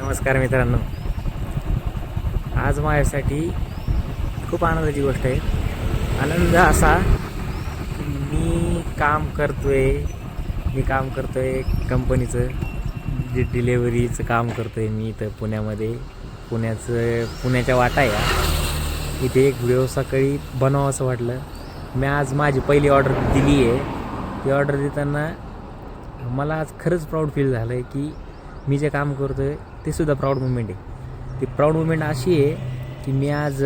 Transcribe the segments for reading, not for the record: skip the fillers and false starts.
नमस्कार मित्रांनो, आज माझ्यासाठी खूप आनंदाची गोष्ट आहे. आनंद असा की मी काम करतोय कंपनीचं जे डिलेवरीचं काम करतोय मी इथं पुण्यामध्ये. पुण्याच्या वाटा आहे. इथे एक व्हिडिओ सकाळी बनवावं असं वाटलं. मी आज माझी पहिली ऑर्डर दिली आहे. ती ऑर्डर देताना मला आज खरंच प्राऊड फील झालं आहे की मी जे काम करतो आहे ते सुद्धा प्राऊड मुमेंट आहे. ती प्राऊड मुमेंट अशी आहे की मी आज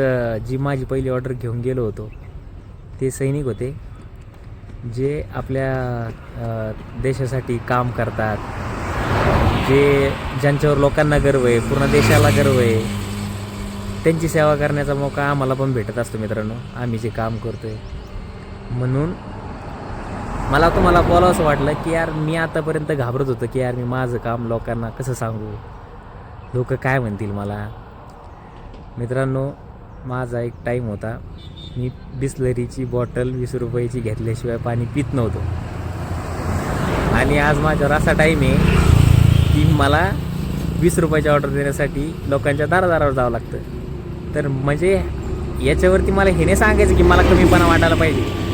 जी माझी पहिली ऑर्डर घेऊन गेलो होतो ते सैनिक होते जे आपल्या देशासाठी काम करतात, ज्यांच्यावर लोकांना गर्व आहे, पूर्ण देशाला गर्व आहे. त्यांची सेवा करण्याचा मौका आम्हाला पण भेटत असतो मित्रांनो, आम्ही जे काम करतो आहे. म्हणून मला तुम्हाला बोलावं असं वाटलं की यार मी आतापर्यंत घाबरत होतो की यार मी माझं काम लोकांना कसं सांगू, लोक काय म्हणतील मला. मित्रांनो, माझा एक टाईम होता, मी बिस्लरीची बॉटल 20 रुपयाची घेतल्याशिवाय पाणी पित नव्हतो. आणि आज माझ्यावर असा टाईम आहे की मला 20 रुपयाची ऑर्डर देण्यासाठी लोकांच्या दारादारावर जावं लागतं. तर म्हणजे याच्यावरती मला हे नाही सांगायचं की मला कमीपणा वाटायला पाहिजे.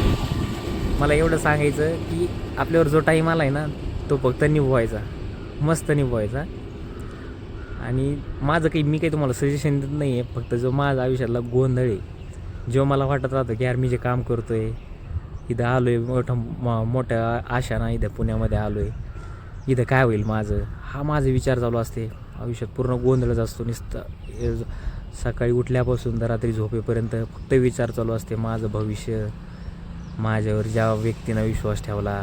मला एवढं सांगायचं की आपल्यावर जो टाईम आला आहे ना तो फक्त निभवायचा, मस्त निभवायचा. आणि मी काही तुम्हाला सजेशन देत नाही आहे, फक्त जो माझा आयुष्यातला गोंधळ आहे, जो मला वाटत राहतं की यार मी जे काम करतो आहे, इथं आलो आहे मोठ्या आशाना, इथं पुण्यामध्ये आलो आहे, इथं काय होईल माझं, हा माझे विचार चालू असते. आयुष्यात पूर्ण गोंधळच असतो. नुसतं सकाळी उठल्यापासून तर रात्री झोपेपर्यंत फक्त विचार चालू असते. माझं भविष्य, माझ्यावर ज्या व्यक्तीनं विश्वास ठेवला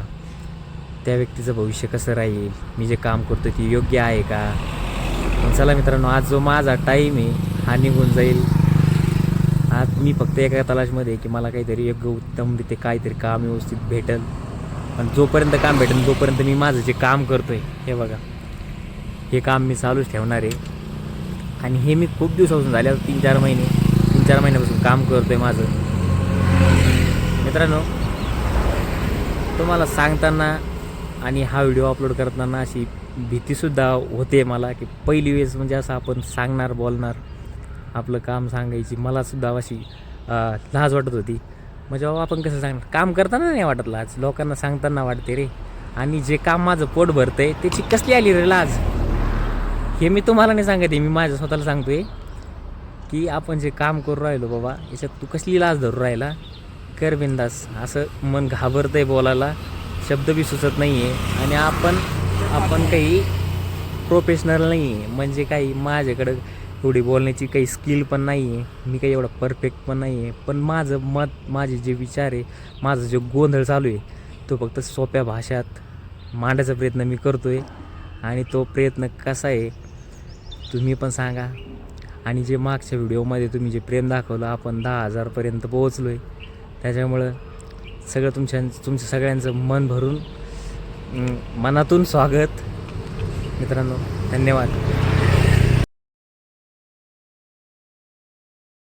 त्या व्यक्तीचं भविष्य कसं राहील, मी जे काम करतो ते योग्य आहे का. पण चला मित्रांनो, आज जो माझा टाईम आहे हा निघून जाईल. आज मी फक्त एका तलाशमध्ये आहे की मला काहीतरी योग्य उत्तमरित्या काहीतरी काम व्यवस्थित भेटेल. पण जोपर्यंत काम भेटेल तोपर्यंत मी माझं जे काम करतो आहे, हे बघा, हे काम मी चालूच ठेवणार आहे. आणि हे मी खूप दिवसापासून झाल्यावर 3-4 महिन्यापासून काम करतो आहे माझं. मित्रांनो, तुम्हाला सांगताना आणि हा व्हिडिओ अपलोड करताना अशी भीतीसुद्धा होते मला की पहिली वेळेस म्हणजे असं आपण बोलणार, आपलं काम सांगायची मलासुद्धा अशी लाज वाटत होती. म्हणजे बाबा आपण कसं सांगणार, काम करताना नाही वाटत लाज, लोकांना सांगताना वाटते रे. आणि जे काम माझं पोट भरतं आहे त्याची कसली आली रे लाज, हे मी तुम्हाला नाही सांगते, मी माझ्या स्वतःला सांगतो आहे की आपण जे काम करू राहिलो बाबा याच्यात तू कसली लाज धरू राहिला, कर बिंदास. असं मन घाबरतं आहे बोलायला, शब्द बी सुचत नाही आहे. आणि आपण काही प्रोफेशनल नाही आहे, म्हणजे काही माझ्याकडं एवढी बोलण्याची काही स्किल पण नाही आहे, मी काही एवढं परफेक्ट पण नाही आहे. पण माझं मत, माझे जे विचार आहे, माझं जे गोंधळ चालू आहे तो फक्त सोप्या भाषेत मांडायचा प्रयत्न मी करतो आहे. आणि तो प्रयत्न कसा आहे तुम्ही पण सांगा. आणि जे मागच्या व्हिडिओमध्ये तुम्ही जे प्रेम दाखवलं, आपण 10,000पर्यंत पोहोचलो आहे, त्याच्यामुळं सगळं तुमच्या सगळ्यांचं मन भरून मनातून स्वागत मित्रांनो. धन्यवाद.